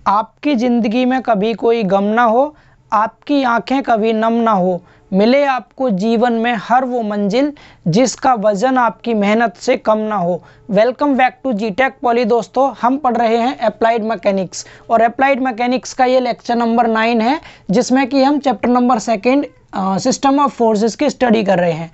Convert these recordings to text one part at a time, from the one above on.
आपकी ज़िंदगी में कभी कोई गम ना हो, आपकी आंखें कभी नम ना हो, मिले आपको जीवन में हर वो मंजिल जिसका वजन आपकी मेहनत से कम ना हो। वेलकम बैक टू जीटेक पॉली। दोस्तों, हम पढ़ रहे हैं अप्लाइड मैकेनिक्स और अप्लाइड मैकेनिक्स का ये लेक्चर नंबर 9 है, जिसमें कि हम chapter number 2 system of forces की स्टडी कर रहे हैं।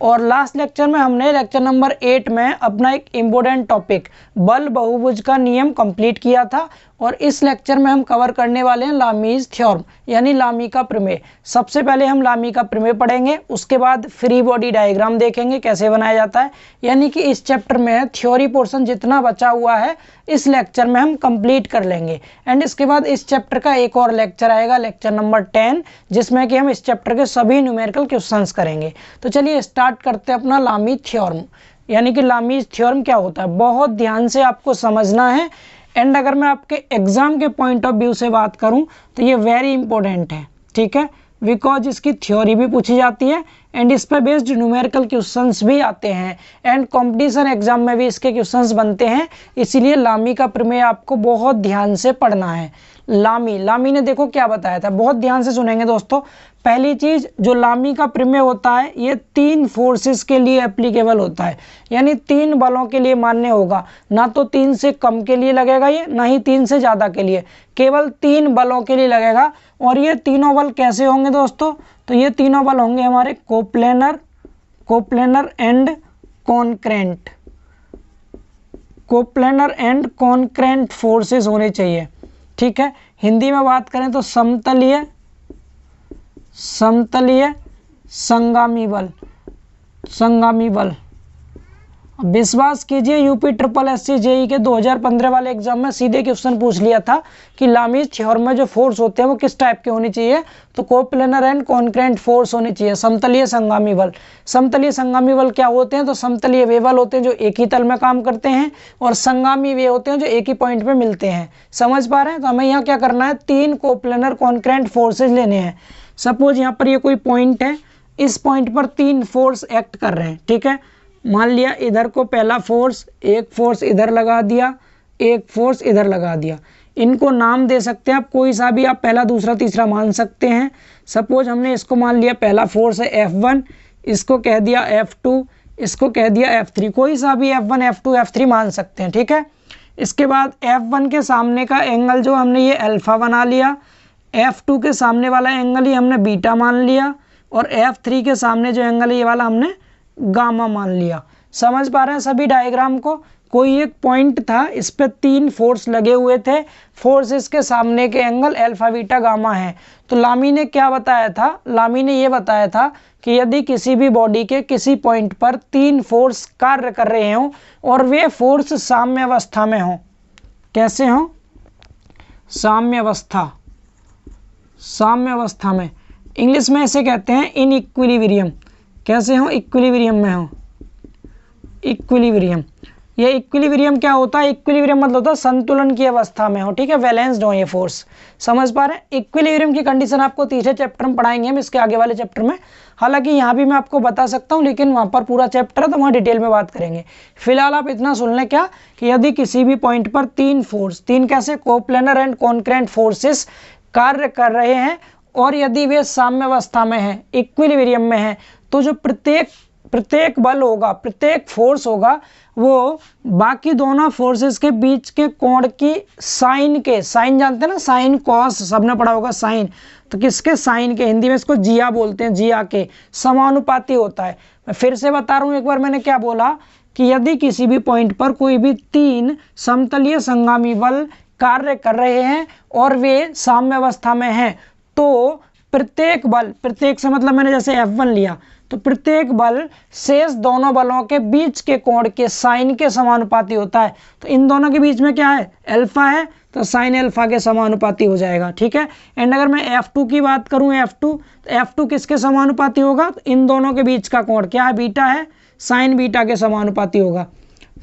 और लास्ट लेक्चर में हमने लेक्चर नंबर 8 में अपना एक इम्पोर्टेंट टॉपिक बल बहुभुज का नियम कंप्लीट किया था। और इस लेक्चर में हम कवर करने वाले हैं लामीज थ्योरम, यानी लामी का प्रमेय। सबसे पहले हम लामी का प्रमेय पढ़ेंगे, उसके बाद फ्री बॉडी डायग्राम देखेंगे कैसे बनाया जाता है। यानी कि इस चैप्टर में थ्योरी पोर्शन जितना बचा हुआ है इस लेक्चर में हम कंप्लीट कर लेंगे। एंड इसके बाद इस चैप्टर का एक और लेक्चर आएगा, लेक्चर नंबर 10, जिसमें कि हम इस चैप्टर के सभी न्यूमेरिकल क्वेश्चंस करेंगे। तो चलिए स्टार्ट करते हैं अपना लामी थ्योरम। यानी कि लामी थ्योरम क्या होता है, बहुत ध्यान से आपको समझना है। एंड अगर मैं आपके एग्जाम के पॉइंट ऑफ व्यू से बात करूं तो ये वेरी इंपॉर्टेंट है, ठीक है, बिकॉज इसकी थ्योरी भी पूछी जाती है एंड इस पर बेस्ड न्यूमेरिकल क्वेश्चंस भी आते हैं एंड कंपटीशन एग्जाम में भी इसके क्वेश्चंस बनते हैं। इसीलिए लामी का प्रमेय आपको बहुत ध्यान से पढ़ना है। लामी ने देखो क्या बताया था, बहुत ध्यान से सुनेंगे दोस्तों। पहली चीज, जो लामी का प्रमेय होता है ये 3 फोर्सेस के लिए एप्लीकेबल होता है, यानी 3 बलों के लिए मान्य होगा। ना तो 3 से कम के लिए लगेगा ये, ना ही 3 से ज़्यादा के लिए, केवल 3 बलों के लिए लगेगा। और ये तीनों बल कैसे होंगे दोस्तों, तो ये तीनों बल होंगे हमारे coplanar and concurrent. Coplanar and concurrent forces होने चाहिए, ठीक है। हिंदी में बात करें तो समतलीय संगामी बल। विश्वास कीजिए यूपी SSC JEE के 2015 वाले एग्जाम में सीधे क्वेश्चन पूछ लिया था कि लामी थ्योरम में जो फोर्स होते हैं वो किस टाइप के होने चाहिए, तो कोप्लेनर एंड कॉन्करेंट फोर्स होनी चाहिए, समतलीय संगामी बल। समतलीय संगामी बल क्या होते हैं, तो समतलीय वे बल होते हैं जो एक ही तल में काम करते हैं, और संगामी वे होते हैं जो एक ही पॉइंट पे मिलते हैं। समझ पा रहे हैं। तो हमें यहाँ क्या करना है, 3 कोप्लेनर कॉन्करेंट फोर्सेज लेने हैं। सपोज यहाँ पर ये कोई पॉइंट है, इस पॉइंट पर 3 फोर्स एक्ट कर रहे हैं, ठीक है। मान लिया इधर को पहला फोर्स, एक फोर्स इधर लगा दिया, एक फोर्स इधर लगा दिया। इनको नाम दे सकते हैं आप, कोई सा भी आप पहला दूसरा तीसरा मान सकते हैं। सपोज हमने इसको मान लिया पहला फोर्स है F1, इसको कह दिया F2, इसको कह दिया F3, कोई सा भी F1 F2 F3 मान सकते हैं, ठीक है। इसके बाद F1 के सामने का एंगल जो हमने ये अल्फा बना लिया, F2 के सामने वाला एंगल ही हमने बीटा मान लिया, और F3 के सामने जो एंगल है ये वाला हमने गामा मान लिया। समझ पा रहे हैं सभी डायग्राम को। कोई एक पॉइंट था, इस पे 3 फोर्स लगे हुए थे, फोर्सेस के सामने के एंगल अल्फा बीटा गामा है। तो लामी ने क्या बताया था, लामी ने ये बताया था कि यदि किसी भी बॉडी के किसी पॉइंट पर 3 फोर्स कार्य कर रहे हों और वे फोर्स साम्य अवस्था में हों, कैसे हों, साम्य अवस्था में, इंग्लिश में इसे कहते हैं इन इक्विलिब्रियम। कैसे हो, इक्विलिब्रियम में हो, इक्विलिब्रियम। ये इक्विलिब्रियम क्या होता है, इक्विलिब्रियम मतलब होता है संतुलन की अवस्था में हो, ठीक है, बैलेंस्ड हो ये फोर्स। समझ पा रहे हैं। इक्विलिब्रियम की कंडीशन आपको तीसरे चैप्टर में पढ़ाएंगे हम, इसके आगे वाले चैप्टर में। हालांकि यहाँ भी मैं आपको बता सकता हूँ, लेकिन वहाँ पर पूरा चैप्टर है तो वहाँ डिटेल में बात करेंगे। फिलहाल आप इतना सुन लें क्या, कि यदि किसी भी पॉइंट पर 3 फोर्स, 3 कैसे, कोप्लेनर एंड कॉन्करेंट फोर्सेस कार्य कर रहे हैं और यदि वे साम्य अवस्था में हैं, इक्विलिब्रियम में हैं, तो जो प्रत्येक बल होगा, प्रत्येक फोर्स होगा, वो बाकी दोनों फोर्सेस के बीच के कोण की साइन जानते हैं ना, साइन कॉस सबने पढ़ा होगा, साइन, तो किसके, साइन के, हिंदी में इसको जिया बोलते हैं, जिया के समानुपाती होता है। मैं फिर से बता रहा हूँ एक बार, मैंने क्या बोला कि यदि किसी भी पॉइंट पर कोई भी 3 समतलीय संगामी बल कार्य कर रहे हैं और वे साम्य अवस्था में हैं, तो प्रत्येक बल, प्रत्येक से मतलब मैंने जैसे F1 लिया, तो प्रत्येक बल शेष दोनों बलों के बीच के कोण के साइन के समानुपाती होता है। तो इन दोनों के बीच में क्या है, अल्फा है, तो साइन अल्फा के समानुपाती हो जाएगा, ठीक है। एंड अगर मैं F2 की बात करूं, F2, तो F2 किसके समानुपाती होगा, तो इन दोनों के बीच का कोण क्या है, बीटा है, साइन बीटा के समानुपाती होगा,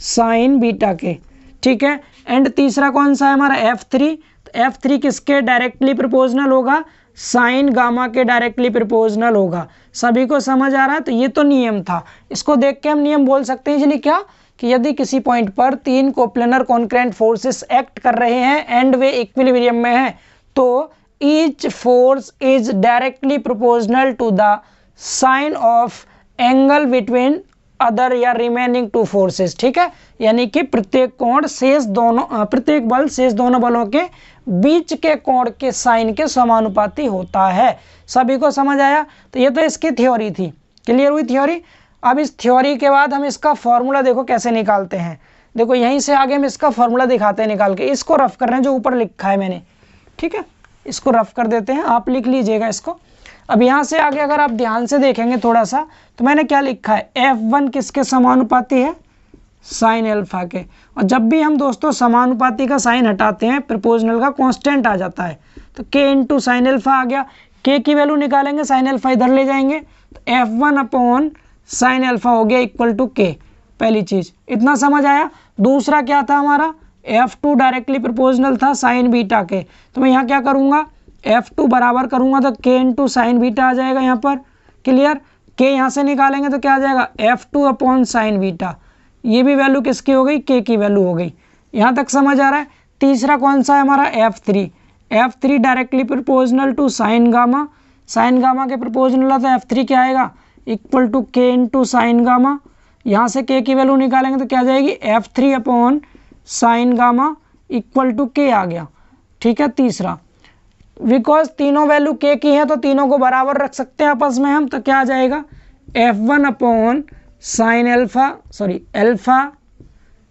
साइन बीटा के, ठीक है। एंड तीसरा कौन सा है हमारा, F3, तो F3 किसके डायरेक्टली प्रोपोर्शनल होगा, साइन गामा के डायरेक्टली प्रोपोर्शनल होगा। सभी को समझ आ रहा है। तो ये तो नियम था, इसको देख के हम नियम बोल सकते हैं इजीली क्या, कि यदि किसी पॉइंट पर 3 कोप्लेनर कॉन्करेंट फोर्सेस एक्ट कर रहे हैं एंड वे इक्विलिब्रियम में हैं, तो each force is directly proportional to the sine of angle between other या रिमेनिंग 2 फोर्सेस। ठीक है, यानी कि प्रत्येक बल शेष दोनों बलों के बीच के कोण के साइन के समानुपाती होता है। सभी को समझ आया? तो ये तो इसकी थ्योरी थी। क्लियर हुई थ्योरी? अब इस थ्योरी के बाद हम इसका फॉर्मूला देखो कैसे निकालते हैं। देखो यहीं से आगे हम इसका फॉर्मूला दिखाते हैं निकाल के। इसको रफ कर रहे हैं जो ऊपर लिखा है मैंने। ठीक है, इसको रफ कर देते हैं, आप लिख लीजिएगा इसको। अब यहाँ से आगे अगर आप ध्यान से देखेंगे थोड़ा सा, तो मैंने क्या लिखा है, F1 किसके समानुपाती है, साइन अल्फा के। और जब भी हम दोस्तों समानुपाती का साइन हटाते हैं, प्रोपोर्शनल का कांस्टेंट आ जाता है, तो K इंटू साइन अल्फा आ गया। K की वैल्यू निकालेंगे, साइन अल्फा इधर ले जाएंगे, तो F1 अपॉन साइन अल्फा हो गया इक्वल टू K। पहली चीज, इतना समझ आया। दूसरा क्या था हमारा, F2 डायरेक्टली प्रोपोर्शनल था साइन बीटा के, तो मैं यहाँ क्या करूँगा, F2 बराबर करूँगा तो K इंटू साइन बीटा आ जाएगा यहाँ पर। क्लियर? K यहाँ से निकालेंगे तो क्या आ जाएगा, F2 अपॉन साइन बीटा। ये भी वैल्यू किसकी हो गई, K की वैल्यू हो गई। यहाँ तक समझ आ रहा है? तीसरा कौन सा है हमारा, F3 directly proportional to sine gamma. Sine gamma के प्रोपोर्शनल है तो F3 क्या आएगा, equal to K into sine gamma. यहाँ से K की वैल्यू निकालेंगे तो क्या आ जाएगी, F3 upon sine gamma equal to K आ गया। ठीक है, तीसरा, बिकॉज तीनों वैल्यू K की है तो तीनों को बराबर रख सकते हैं आपस में हम, तो क्या आ जाएगा, F1 upon sine alpha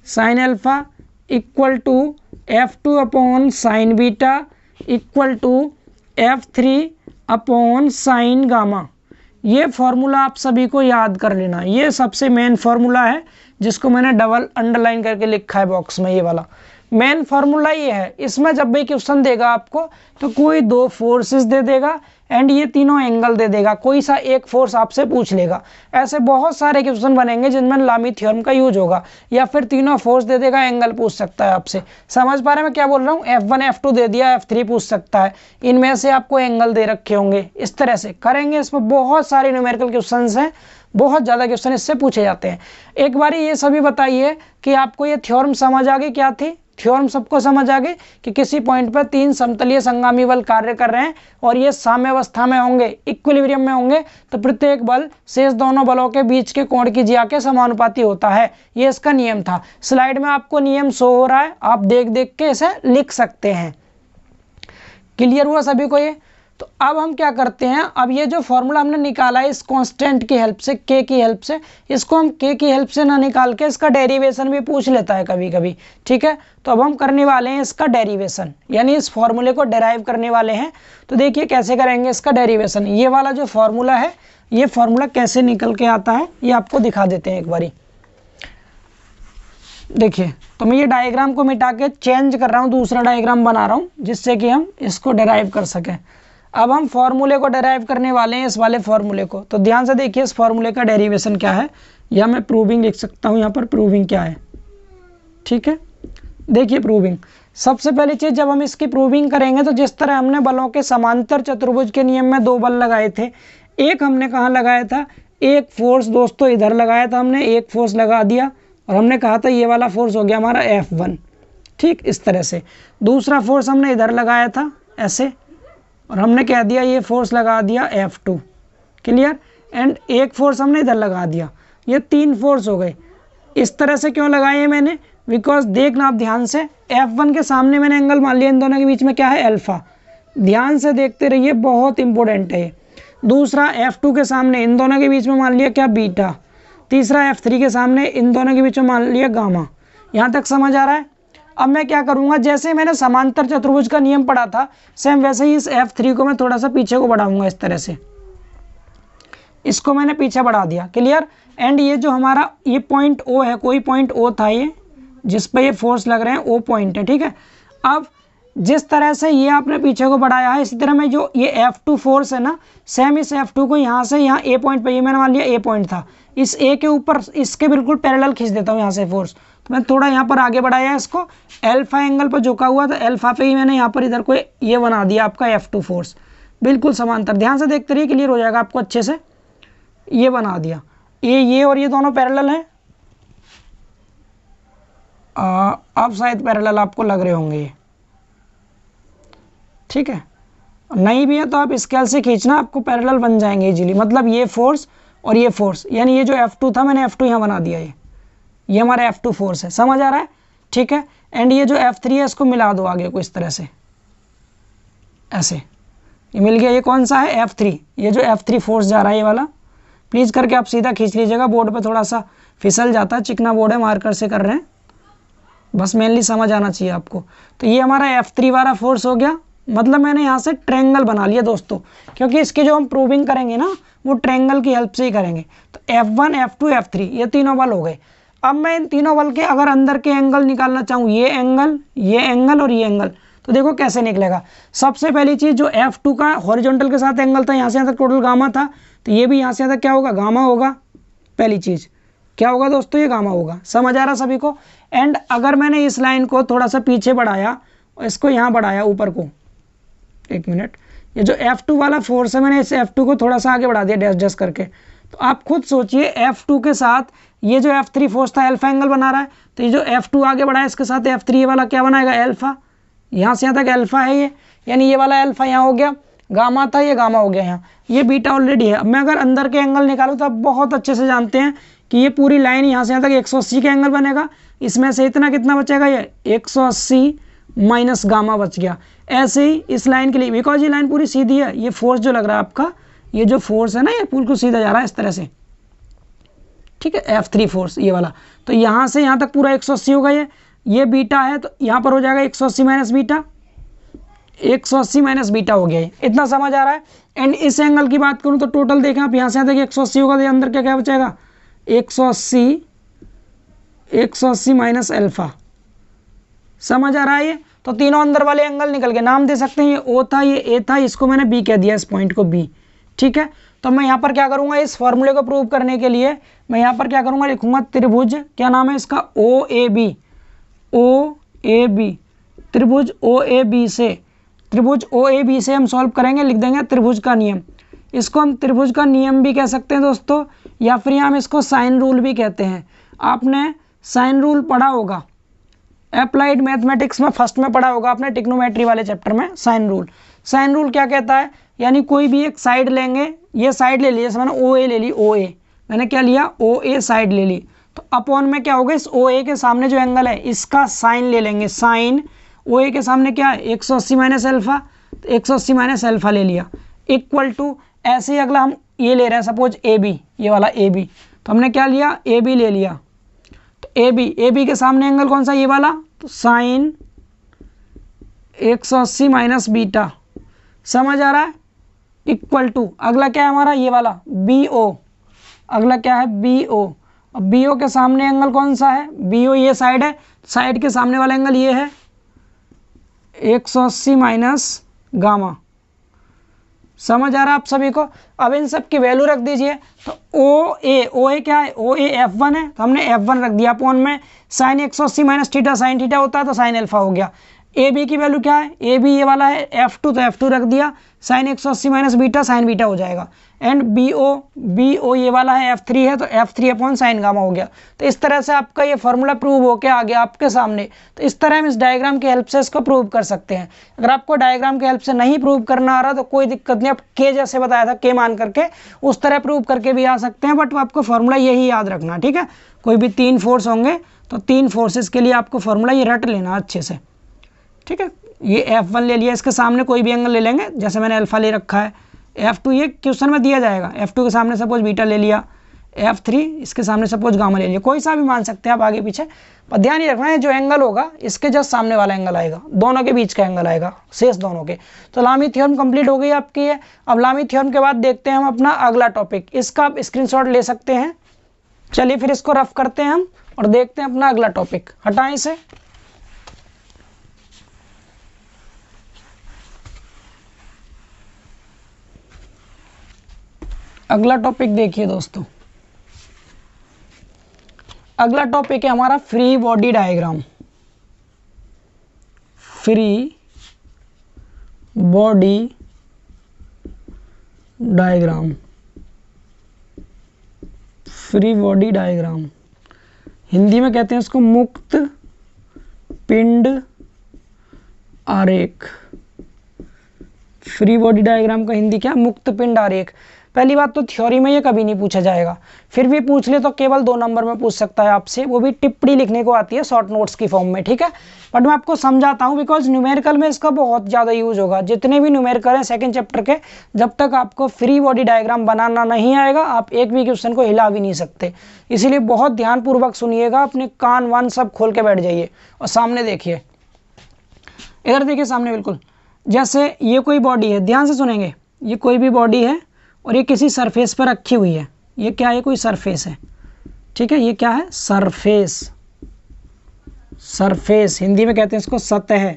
sine alpha equal to F2 upon sine beta equal to F3 upon sine gamma. ये फॉर्मूला आप सभी को याद कर लेना, ये सबसे मेन फॉर्मूला है जिसको मैंने डबल अंडरलाइन करके लिखा है बॉक्स में। ये वाला मेन फार्मूला ये है। इसमें जब भी क्वेश्चन देगा आपको तो कोई 2 फोर्सेस दे देगा एंड ये तीनों एंगल दे देगा, कोई सा एक फोर्स आपसे पूछ लेगा। ऐसे बहुत सारे क्वेश्चन बनेंगे जिनमें लामी थ्योरम का यूज होगा, या फिर तीनों फोर्स दे देगा, एंगल पूछ सकता है आपसे। समझ पा रहे हैं मैं क्या बोल रहा हूँ? F1 F2 दे दिया, F3 पूछ सकता है, इनमें से आपको एंगल दे रखे होंगे। इस तरह से करेंगे, इसमें बहुत सारे न्यूमेरिकल क्वेश्चन हैं, बहुत ज़्यादा क्वेश्चन इससे पूछे जाते हैं। एक बार ये सभी बताइए कि आपको ये थ्योरम समझ आ गई, क्या थी थ्योरम? सबको समझ आ गई कि किसी पॉइंट पर 3 समतलीय संगामी बल कार्य कर रहे हैं और ये साम्यावस्था में होंगे, इक्विलिब्रियम में होंगे, तो प्रत्येक बल शेष दोनों बलों के बीच के कोण की ज्या के समानुपाती होता है। ये इसका नियम था। स्लाइड में आपको नियम शो हो रहा है, आप देख देख के इसे लिख सकते हैं। क्लियर हुआ सभी को ये? तो अब हम क्या करते हैं, अब ये जो फॉर्मूला हमने निकाला है इस कांस्टेंट की हेल्प से, K की हेल्प से, इसको हम K की हेल्प से ना निकाल के इसका डेरिवेशन भी पूछ लेता है कभी कभी। ठीक है, तो अब हम करने वाले हैं इसका डेरिवेशन, यानी इस फॉर्मूले को डेराइव करने वाले हैं। तो देखिए कैसे करेंगे इसका डेरिवेशन। ये वाला जो फॉर्मूला है, ये फॉर्मूला कैसे निकल के आता है ये आपको दिखा देते हैं एक बारी। देखिए, तो मैं ये डायग्राम को मिटा के चेंज कर रहा हूँ, दूसरा डायग्राम बना रहा हूँ जिससे कि हम इसको डेराइव कर सकें। अब हम फॉर्मूले को डेराइव करने वाले हैं, इस वाले फॉर्मूले को। तो ध्यान से देखिए इस फॉर्मूले का डेरिवेशन क्या है, या मैं प्रूविंग लिख सकता हूँ यहाँ पर, प्रूविंग क्या है। ठीक है, देखिए प्रूविंग, सबसे पहली चीज़ जब हम इसकी प्रूविंग करेंगे तो जिस तरह हमने बलों के समांतर चतुर्भुज के नियम में 2 बल लगाए थे, एक हमने कहाँ लगाया था, एक फोर्स दोस्तों इधर लगाया था हमने, एक फोर्स लगा दिया और हमने कहा था ये वाला फोर्स हो गया हमारा F1। ठीक, इस तरह से दूसरा फोर्स हमने इधर लगाया था ऐसे, और हमने कह दिया ये फोर्स लगा दिया F2। क्लियर? एंड एक फोर्स हमने इधर लगा दिया, ये 3 फोर्स हो गए। इस तरह से क्यों लगाए हैं मैंने, बिकॉज देखना आप ध्यान से, F1 के सामने मैंने एंगल मान लिया, इन दोनों के बीच में क्या है, अल्फा। ध्यान से देखते रहिए, बहुत इंपॉर्टेंट है। दूसरा F2 के सामने इन दोनों के बीच में मान लिया क्या, बीटा। तीसरा F3 के सामने इन दोनों के बीच में मान लिया गामा। यहाँ तक समझ आ रहा है? अब मैं क्या करूंगा, जैसे मैंने समांतर चतुर्भुज का नियम पढ़ा था, सेम वैसे ही इस F3 को मैं थोड़ा सा पीछे को बढ़ाऊंगा, इस तरह से इसको मैंने पीछे बढ़ा दिया। क्लियर? एंड ये जो हमारा ये पॉइंट O है, कोई पॉइंट O था ये जिस पे ये फोर्स लग रहे हैं, O पॉइंट है। ठीक है, अब जिस तरह से ये आपने पीछे को बढ़ाया है, इसी तरह में जो ये F2 फोर्स है ना, सेम इस F2 को यहाँ से यहाँ A पॉइंट पे, ये मैंने मान लिया A पॉइंट था, इस A के ऊपर इसके बिल्कुल पैरेलल खींच देता हूँ यहाँ से फोर्स। तो मैं थोड़ा यहाँ पर आगे बढ़ाया इसको, अल्फा एंगल पर झुका हुआ था, अल्फा पे ही मैंने यहाँ पर इधर को ये बना दिया आपका F2 फोर्स, बिल्कुल समांतर। ध्यान से देखते रहिए, क्लियर हो जाएगा आपको अच्छे से। ये बना दिया, ये और ये दोनों पैरेलल हैं, अब शायद पैरेलल आपको लग रहे होंगे ये, ठीक है। नहीं भी है तो आप स्केल से खींचना, आपको पैरेलल बन जाएंगे इजीली। मतलब ये फोर्स और ये फोर्स, यानी ये जो F2 था मैंने F2 यहाँ बना दिया, ये हमारा F2 फोर्स है, समझ आ रहा है, ठीक है। एंड ये जो F3 है इसको मिला दो आगे को इस तरह से, ऐसे, ये मिल गया। ये कौन सा है? F3, ये जो F3 फोर्स जा रहा है ये वाला। प्लीज़ करके आप सीधा खींच लीजिएगा, बोर्ड पे थोड़ा सा फिसल जाता है, चिकना बोर्ड है, मार्कर से कर रहे हैं, बस मेनली समझ आना चाहिए आपको। तो ये हमारा F3 वाला फोर्स हो गया। मतलब मैंने यहाँ से ट्रायंगल बना लिया दोस्तों, क्योंकि इसकी जो हम प्रूविंग करेंगे ना वो ट्रायंगल की हेल्प से ही करेंगे। तो F1, F2, F3 ये तीनों बल हो गए। अब मैं इन तीनों बल के अगर अंदर के एंगल निकालना चाहूँ, ये एंगल और ये एंगल, तो देखो कैसे निकलेगा। सबसे पहली चीज़, जो F2 का हॉरिजॉन्टल के साथ एंगल था, यहाँ से यहाँ तक टोटल गामा था, तो ये भी यहाँ से यहाँ तक क्या होगा? गामा होगा। पहली चीज़ क्या होगा दोस्तों? ये गामा होगा। समझ आ रहा सभी को? एंड अगर मैंने इस लाइन को थोड़ा सा पीछे बढ़ाया और इसको यहाँ बढ़ाया ऊपर को, एक मिनट, ये जो F2 वाला फोर्स है मैंने इस F2 को थोड़ा सा आगे बढ़ा दिया डैश डैश करके। तो आप खुद सोचिए F2 के साथ ये जो F3 फोर्स था अल्फा एंगल बना रहा है, तो ये जो F2 आगे बढ़ा है इसके साथ F3 ये वाला क्या बनाएगा? अल्फा। यहाँ से यहाँ तक अल्फा है ये, यानी ये वाला अल्फा यहाँ हो गया, गामा था ये गामा हो गया यहाँ, ये बीटा ऑलरेडी है। अब मैं अगर अंदर के एंगल निकालूँ तो आप बहुत अच्छे से जानते हैं कि ये पूरी लाइन यहाँ से यहाँ तक 180 का एंगल बनेगा। इसमें से इतना कितना बचेगा? ये 180 माइनस गामा बच गया। ऐसे ही इस लाइन के लिए, बिकॉज ये लाइन पूरी सीधी है, ये फोर्स जो लग रहा है आपका, ये जो फोर्स है ना ये बिल्कुल सीधा जा रहा है इस तरह से, ठीक है, F3 फोर्स ये वाला। तो यहाँ से यहाँ तक पूरा 180 होगा, ये बीटा है, तो यहाँ पर हो जाएगा 180 माइनस बीटा, 180 माइनस बीटा हो गया। इतना समझ आ रहा है। एंड इस एंगल की बात करूँ तो टोटल देखें आप, यहाँ से यहाँ तक 180 होगा, तो अंदर क्या क्या बचेगा? 180 माइनस अल्फा। समझ आ रहा है ये? तो तीनों अंदर वाले एंगल निकल गए। नाम दे सकते हैं, ये O था, ये A था, इसको मैंने B कह दिया, इस पॉइंट को B, ठीक है। तो मैं यहाँ पर क्या करूँगा, इस फॉर्मूले को प्रूव करने के लिए मैं यहाँ पर क्या करूँगा, लिखूँगा त्रिभुज, क्या नाम है इसका? OAB, त्रिभुज OAB से हम सॉल्व करेंगे, लिख देंगे त्रिभुज का नियम। इसको हम त्रिभुज का नियम भी कह सकते हैं दोस्तों, या फिर हम इसको साइन रूल भी कहते हैं। आपने साइन रूल पढ़ा होगा, अप्लाइड मैथमेटिक्स में फर्स्ट में पढ़ा होगा आपने, ट्रिग्नोमेट्री वाले चैप्टर में। साइन रूल क्या कहता है? यानी कोई भी एक साइड लेंगे, ये साइड ले ली, जैसे मैंने OA ले ली, OA मैंने क्या लिया? OA साइड ले ली, तो अपॉन में क्या होगा? इस OA के सामने जो एंगल है इसका साइन ले लेंगे। साइन OA के सामने क्या है? 180 माइनस अल्फा, तो 180 माइनस अल्फा ले लिया, इक्वल टू, ऐसे ही अगला हम ये ले रहे हैं सपोज AB, ये वाला AB, तो हमने क्या लिया? AB ले लिया। तो AB के सामने एंगल कौन सा? ये वाला, तो साइन 180 माइनस बीटा। समझ आ रहा है? इक्वल टू, अगला क्या है हमारा? ये वाला BO, अगला क्या है? BO। अब BO के सामने एंगल कौन सा है? BO ये साइड है, साइड के सामने वाला एंगल ये है 180 माइनस गामा। समझ आ रहा है आप सभी को? अब इन सब की वैल्यू रख दीजिए। तो OA क्या है? OA F1 है, तो हमने F1 रख दिया, अपॉन में sine 180 minus theta, sine theta होता है तो साइन अल्फा हो गया। AB की वैल्यू क्या है? AB ये वाला है F2, तो F2 रख दिया, sine 180 minus beta, sine beta हो जाएगा। एंड BO ये वाला है F3 है, तो F3 अपॉन साइन गामा हो गया। तो इस तरह से आपका ये फॉर्मूला प्रूव होके आ गया आपके सामने। तो इस तरह हम इस डायग्राम की हेल्प से इसको प्रूव कर सकते हैं। अगर आपको डायग्राम की हेल्प से नहीं प्रूव करना आ रहा तो कोई दिक्कत नहीं, आप K जैसे बताया था, K मान करके उस तरह प्रूव करके भी आ सकते हैं, बट आपको फॉर्मूला यही याद रखना, ठीक है। कोई भी 3 फोर्स होंगे तो 3 फोर्सेस के लिए आपको फॉर्मूला ये रट लेना अच्छे से, ठीक है। ये F1 ले लिया, इसके सामने कोई भी एंगल ले लेंगे, जैसे मैंने अल्फा ले रखा है। F2 ये क्वेश्चन में दिया जाएगा, F2 के सामने सपोज बीटा ले लिया, F3 इसके सामने सपोज गामा ले लिया, कोई सा भी मान सकते हैं आप आगे पीछे। पर ध्यान ही रखना है जो एंगल होगा इसके जस्ट सामने वाला एंगल आएगा, दोनों के बीच का एंगल आएगा, शेष दोनों के। तो लामी थ्योरम कंप्लीट हो गई आपकी है। अब लामी थ्योरम के बाद देखते हैं हम अपना अगला टॉपिक, इसका आप स्क्रीनशॉट ले सकते हैं। चलिए फिर इसको रफ करते हैं हम और देखते हैं अपना अगला टॉपिक। हटाएं इसे। अगला टॉपिक देखिए दोस्तों, अगला टॉपिक है हमारा free body diagram. Free body diagram, free body diagram, Hindi में कहते हैं इसको मुक्त पिंड आरेख। फ्री बॉडी डायग्राम का हिंदी क्या? मुक्त पिंड आरेख। पहली बात तो थ्योरी में ये कभी नहीं पूछा जाएगा, फिर भी पूछ ले तो केवल 2 नंबर में पूछ सकता है आपसे, वो भी टिप्पणी लिखने को आती है शॉर्ट नोट्स की फॉर्म में, ठीक है। बट मैं आपको समझाता हूँ बिकॉज न्यूमेरिकल में इसका बहुत ज़्यादा यूज होगा। जितने भी न्यूमेरिकल हैं सेकंड चैप्टर के, जब तक आपको फ्री बॉडी डायग्राम बनाना नहीं आएगा आप एक भी क्वेश्चन को हिला भी नहीं सकते। इसीलिए बहुत ध्यानपूर्वक सुनिएगा, अपने कान वान सब खोल के बैठ जाइए और सामने देखिए। इधर देखिए सामने, बिल्कुल जैसे ये कोई बॉडी है, ध्यान से सुनेंगे। ये कोई भी बॉडी है और ये किसी सरफेस पर रखी हुई है। ये क्या है? कोई सरफेस है, ठीक है। ये क्या है? सरफेस। सरफेस हिंदी में कहते हैं इसको सतह।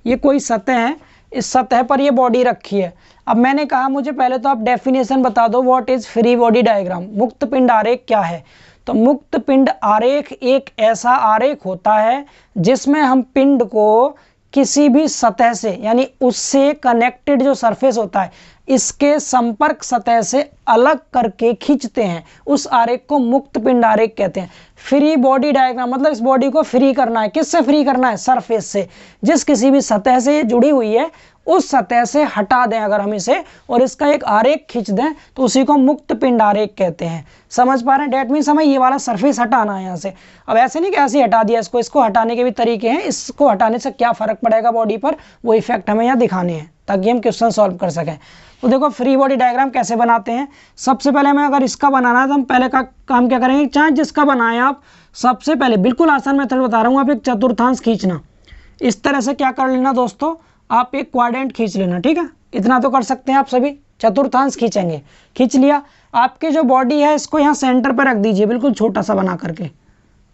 ये कोई सतह है, इस सतह पर ये बॉडी रखी है। अब मैंने कहा मुझे पहले तो आप डेफिनेशन बता दो, what is free body diagram. मुक्त पिंड आरेख क्या है? तो मुक्त पिंड आरेख एक ऐसा आरेख होता है जिसमें हम पिंड को किसी भी सतह से, यानी उससे कनेक्टेड जो सरफेस होता है, इसके संपर्क सतह से अलग करके खींचते हैं। उस आरेख को मुक्त पिंड आरेख कहते हैं। फ्री बॉडी डायग्राम मतलब इस बॉडी को फ्री करना है। किससे फ्री करना है? सरफेस से। जिस किसी भी सतह से ये जुड़ी हुई है उस सतह से हटा दें अगर हम इसे, और इसका एक आरेख खींच दें तो उसी को मुक्त पिंड आरेख कहते हैं। समझ पा रहे हैं? डेट मीन्स हमें ये वाला सरफेस हटाना है यहाँ से। अब ऐसे नहीं कि ऐसे हटा दिया इसको हटाने के भी तरीके हैं। इसको हटाने से क्या फर्क पड़ेगा बॉडी पर, वो इफेक्ट हमें यहाँ दिखाने हैं ताकि हम क्वेश्चन सॉल्व कर सकें। तो देखो फ्री बॉडी डायग्राम कैसे बनाते हैं। सबसे पहले हमें अगर इसका बनाना है तो हम पहले का काम क्या करेंगे, चाहे जिसका बनाए आप, सबसे पहले बिल्कुल आसान मेथड बता रहा हूँ, आप एक चतुर्थांश खींचना। इस तरह से क्या कर लेना दोस्तों, आप एक क्वाड्रेंट खींच लेना, ठीक है। इतना तो कर सकते हैं आप सभी, चतुर्थांश खींचेंगे। खींच लिया। आपकी जो बॉडी है इसको यहाँ सेंटर पर रख दीजिए, बिल्कुल छोटा सा बना करके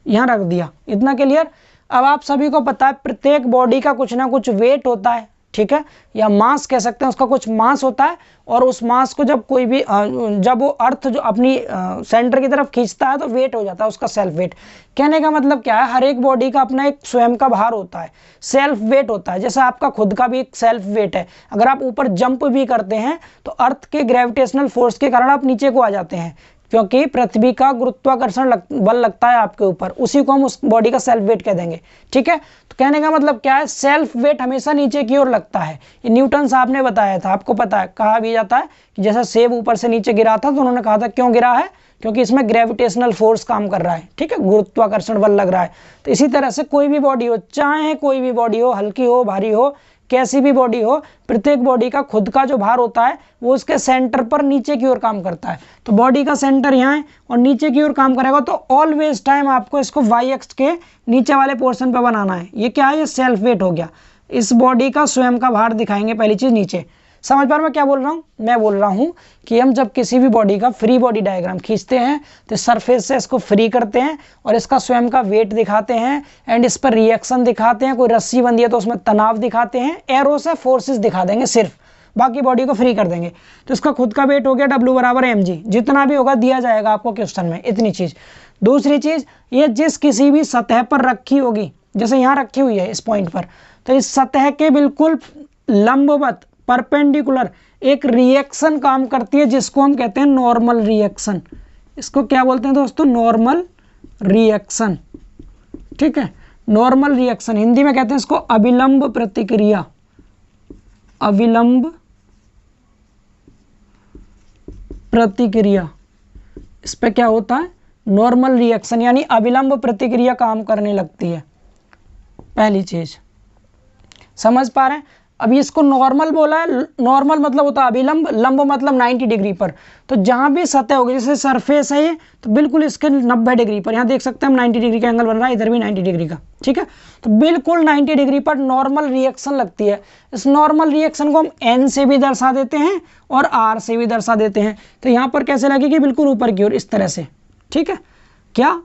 यहाँ रख दिया। इतना क्लियर। अब आप सभी को पता है प्रत्येक बॉडी का कुछ ना कुछ वेट होता है, ठीक है, या मास कह सकते हैं, उसका कुछ मास होता है। और उस मास को जब कोई भी जब वो अर्थ जो अपनी सेंटर की तरफ खींचता है तो वेट हो जाता है उसका सेल्फ वेट। कहने का मतलब क्या है, हर एक बॉडी का अपना एक स्वयं का भार होता है, सेल्फ वेट होता है। जैसे आपका खुद का भी एक सेल्फ वेट है। अगर आप ऊपर जंप भी करते हैं तो अर्थ के ग्रेविटेशनल फोर्स के कारण आप नीचे को आ जाते हैं, क्योंकि पृथ्वी का गुरुत्वाकर्षण बल लगता है आपके ऊपर, उसी को हम उस बॉडी का सेल्फ वेट कह देंगे, ठीक है। तो कहने का मतलब क्या है, सेल्फ वेट हमेशा नीचे की ओर लगता है। ये न्यूटन साहब ने बताया था, आपको पता है, कहा भी जाता है कि जैसा सेब ऊपर से नीचे गिरा था तो उन्होंने कहा था क्यों गिरा है, क्योंकि इसमें ग्रेविटेशनल फोर्स काम कर रहा है, ठीक है, गुरुत्वाकर्षण बल लग रहा है। तो इसी तरह से कोई भी बॉडी हो, चाहे कोई भी बॉडी हो, हल्की हो भारी हो, कैसी भी बॉडी हो, प्रत्येक बॉडी का खुद का जो भार होता है वो उसके सेंटर पर नीचे की ओर काम करता है। तो बॉडी का सेंटर यहाँ है और नीचे की ओर काम करेगा, तो ऑलवेज टाइम आपको इसको वाई एक्स के नीचे वाले पोर्शन पर बनाना है। ये क्या है, ये सेल्फ वेट हो गया। इस बॉडी का स्वयं का भार दिखाएंगे पहली चीज नीचे। समझ पा रहे मैं क्या बोल रहा हूँ? मैं बोल रहा हूँ कि हम जब किसी भी बॉडी का फ्री बॉडी डायग्राम खींचते हैं तो सरफेस से इसको फ्री करते हैं और इसका स्वयं का वेट दिखाते हैं एंड इस पर रिएक्शन दिखाते हैं। कोई रस्सी बंधी है तो उसमें तनाव दिखाते हैं, एरो से फोर्सेस दिखा देंगे सिर्फ, बाकी बॉडी को फ्री कर देंगे। तो इसका खुद का वेट हो गया W बराबर mg, जितना भी होगा दिया जाएगा आपको क्वेश्चन में, इतनी चीज। दूसरी चीज, ये जिस किसी भी सतह पर रखी होगी, जैसे यहाँ रखी हुई है इस पॉइंट पर, तो इस सतह के बिल्कुल लंबवत परपेंडिकुलर एक रिएक्शन काम करती है जिसको हम कहते हैं नॉर्मल रिएक्शन। इसको क्या बोलते हैं दोस्तों? नॉर्मल रिएक्शन, ठीक है। नॉर्मल रिएक्शन हिंदी में कहते हैं इसको अविलंब प्रतिक्रिया। अविलंब प्रतिक्रिया, इस पे क्या होता है, नॉर्मल रिएक्शन, यानी अविलंब प्रतिक्रिया काम करने लगती है। पहली चीज समझ पा रहे हैं? अभी इसको नॉर्मल बोला है, नॉर्मल मतलब होता है अभिलंब, लंब मतलब 90 डिग्री पर। तो जहां भी सतह होगी, जैसे सरफेस है ये, तो बिल्कुल इसके 90 डिग्री पर, यहाँ देख सकते हैं हम 90 डिग्री का एंगल बन रहा है, इधर भी 90 डिग्री का, ठीक है। तो बिल्कुल 90 डिग्री पर नॉर्मल रिएक्शन लगती है। इस नॉर्मल रिएक्शन को हम n से भी दर्शा देते हैं और r से भी दर्शा देते हैं। तो यहाँ पर कैसे लगेगी, बिल्कुल ऊपर की ओर इस तरह से, ठीक है। क्या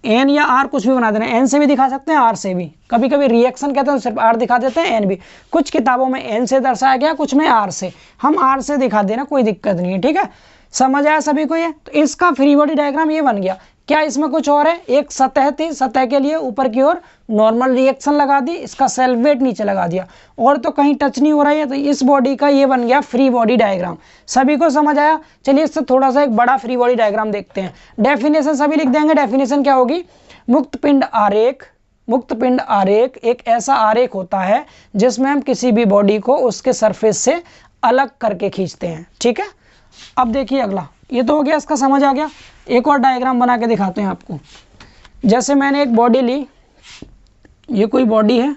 एन या आर कुछ भी बना देना, एन से भी दिखा सकते हैं, आर से भी। कभी कभी रिएक्शन कहते हैं तो सिर्फ आर दिखा देते हैं, एन भी। कुछ किताबों में एन से दर्शाया गया, कुछ में आर से। हम आर से दिखा देना, कोई दिक्कत नहीं है, ठीक है। समझ आया सभी को ये? तो इसका फ्री बॉडी डायग्राम ये बन गया। क्या इसमें कुछ और है? एक सतह थी, सतह के लिए ऊपर की ओर नॉर्मल रिएक्शन लगा दी, इसका सेल्फ वेट नीचे लगा दिया, और तो कहीं टच नहीं हो रहा है। तो इस बॉडी का ये बन गया फ्री बॉडी डायग्राम। सभी को समझ आया? चलिए इससे थोड़ा सा एक बड़ा फ्री बॉडी डायग्राम देखते हैं। डेफिनेशन सभी लिख देंगे। डेफिनेशन क्या होगी? मुक्त पिंड आरेख मुक्त पिंड आरेख एक ऐसा आरेख होता है जिसमें हम किसी भी बॉडी को उसके सरफेस से अलग करके खींचते हैं। ठीक है, अब देखिए अगला, ये तो हो गया, इसका समझ आ गया। एक और डायग्राम बना के दिखाते हैं आपको। जैसे मैंने एक बॉडी ली, ये कोई बॉडी है,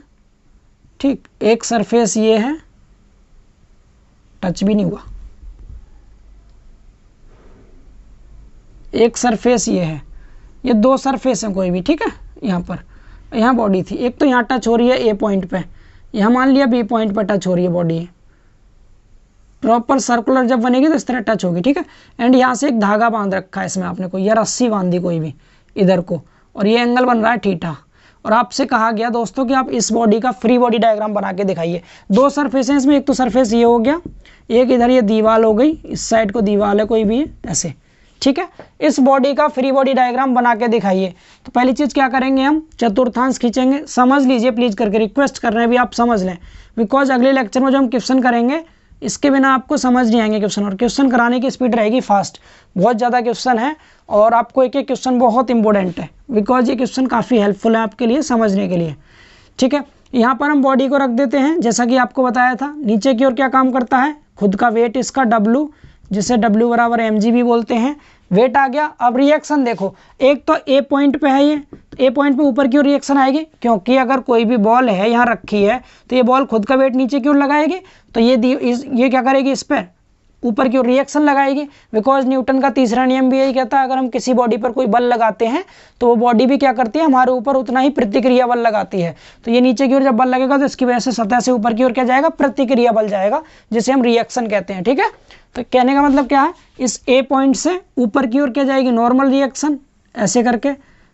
ठीक, एक सरफेस ये है, टच भी नहीं हुआ, एक सरफेस ये है, ये दो सरफेस हैं कोई भी, ठीक है। यहाँ बॉडी थी, एक तो यहाँ टच हो रही है ए पॉइंट पे, यहाँ मान लिया बी पॉइंट पे टच हो रही है बॉडी, प्रॉपर सर्कुलर जब बनेगी तो इस तरह टच होगी, ठीक है। एंड यहाँ से एक धागा बांध रखा है इसमें आपने, कोई या रस्सी बांध दी कोई भी इधर को, और ये एंगल बन रहा है थीटा। और आपसे कहा गया दोस्तों कि आप इस बॉडी का फ्री बॉडी डायग्राम बना के दिखाइए। दो सरफेस हैं इसमें, एक तो सरफेस ये हो गया, एक इधर ये दीवार हो गई, इस साइड को दीवार है कोई भी है ऐसे, ठीक है। इस बॉडी का फ्री बॉडी डायग्राम बना के दिखाइए। तो पहली चीज़ क्या करेंगे, हम चतुर्थांश खींचेंगे। समझ लीजिए प्लीज़ करके, रिक्वेस्ट कर रहे हैं भी आप समझ लें, बिकॉज अगले लेक्चर में जो हम क्वेश्चन करेंगे इसके बिना आपको समझ नहीं आएंगे क्वेश्चन, और क्वेश्चन कराने की स्पीड रहेगी फास्ट। बहुत ज़्यादा क्वेश्चन है और आपको एक एक क्वेश्चन बहुत इंपॉर्टेंट है, बिकॉज ये क्वेश्चन काफ़ी हेल्पफुल है आपके लिए समझने के लिए, ठीक है। यहाँ पर हम बॉडी को रख देते हैं, जैसा कि आपको बताया था। नीचे की ओर क्या काम करता है, खुद का वेट इसका W, जिसे W बराबर mg भी बोलते हैं, वेट आ गया। अब रिएक्शन देखो, एक तो ए पॉइंट पे है ये, तो ए पॉइंट पे ऊपर की ओर रिएक्शन आएगी, क्योंकि अगर कोई भी बॉल है यहाँ रखी है तो ये बॉल खुद का वेट नीचे की ओर लगाएगी, तो ये क्या करेगी, इस पर ऊपर की ओर रिएक्शन लगाएगी। बिकॉज न्यूटन का तीसरा नियम भी यही कहता है, अगर हम किसी बॉडी पर कोई बल लगाते हैं तो वो बॉडी भी क्या करती है, हमारे ऊपर उतना ही प्रतिक्रिया बल लगाती है। तो ये नीचे की ओर जब बल लगेगा तो इसकी वजह से सतह से ऊपर की ओर क्या जाएगा, प्रतिक्रिया बल जाएगा, जिसे हम रिएक्शन कहते हैं, ठीक है। तो कहने का मतलब क्या है, इस ए पॉइंट से ऊपर की ओर क्या जाएगी, नॉर्मल रिएक्शन ऐसे करके,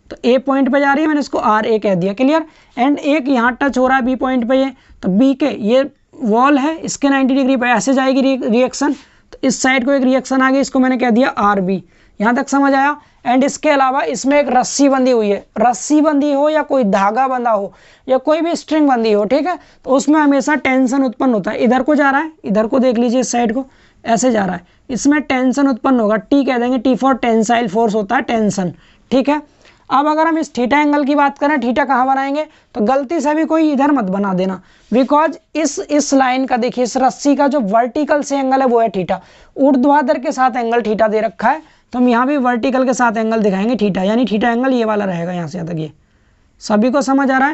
तो ए पॉइंट पे जा रही है, मैंने इसको आर ए कह दिया, क्लियर। एंड एक यहाँ टच हो रहा है बी पॉइंट पे, ये तो बी के ये वॉल है, इसके 90 डिग्री पे ऐसे जाएगी रिएक्शन, तो इस साइड को एक रिएक्शन आ गई, इसको मैंने कह दिया आर बी। यहाँ तक समझ आया। एंड इसके अलावा इसमें एक रस्सी बंधी हुई है, रस्सी बंधी हो या कोई धागा बंधा हो या कोई भी स्ट्रिंग बंधी हो, ठीक है, तो उसमें हमेशा टेंशन उत्पन्न होता है। इधर को जा रहा है, इधर को देख लीजिए, इस साइड को ऐसे जा रहा है, इसमें टेंशन उत्पन्न होगा, टी कह देंगे, टी फॉर टेंसाइल फोर्स होता है, टेंशन, ठीक है। अब अगर हम इस थीटा एंगल की बात करें, थीटा कहाँ बनाएंगे, तो गलती से भी कोई इधर मत बना देना, बिकॉज इस लाइन का देखिए, इस रस्सी का जो वर्टिकल से एंगल है वो है थीटा, ऊर्ध्वाधर के साथ एंगल थीटा दे रखा है, तो हम यहाँ भी वर्टिकल के साथ एंगल दिखाएंगे थीटा, यानी थीटा एंगल ये वाला रहेगा यहाँ से यहाँ तक। ये सभी को समझ आ रहा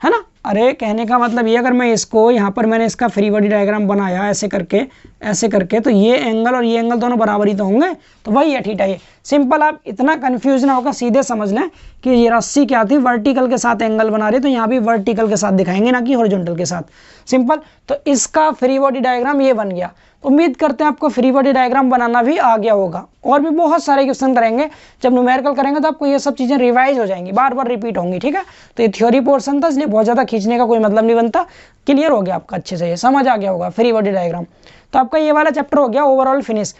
है ना। अरे कहने का मतलब ये, अगर मैं इसको यहाँ पर मैंने इसका फ्री बॉडी डायग्राम बनाया ऐसे करके, तो ये एंगल और ये एंगल दोनों बराबर ही तो होंगे, तो वही है थीटा। ये सिंपल, आप इतना कंफ्यूज ना होगा, सीधे समझ लें कि ये रस्सी क्या थी, वर्टिकल के साथ एंगल बना रही है, तो यहाँ भी वर्टिकल के साथ दिखाएंगे, ना कि हॉरिजॉन्टल के साथ, सिंपल। तो इसका फ्री बॉडी डायग्राम ये बन गया। उम्मीद करते हैं आपको फ्री बॉडी डायग्राम बनाना भी आ गया होगा, और भी बहुत सारे क्वेश्चन करेंगे, जब न्यूमेरिकल करेंगे तो आपको ये सब चीज़ें रिवाइज हो जाएंगी, बार बार रिपीट होंगी, ठीक है। तो ये थ्योरी पोर्शन था, इसलिए बहुत ज़्यादा खींचने का कोई मतलब नहीं बनता। क्लियर हो गया आपका, अच्छे से ये समझ आ गया होगा फ्री बॉडी डायग्राम। तो आपका ये वाला चैप्टर हो गया ओवरऑल फिनिश।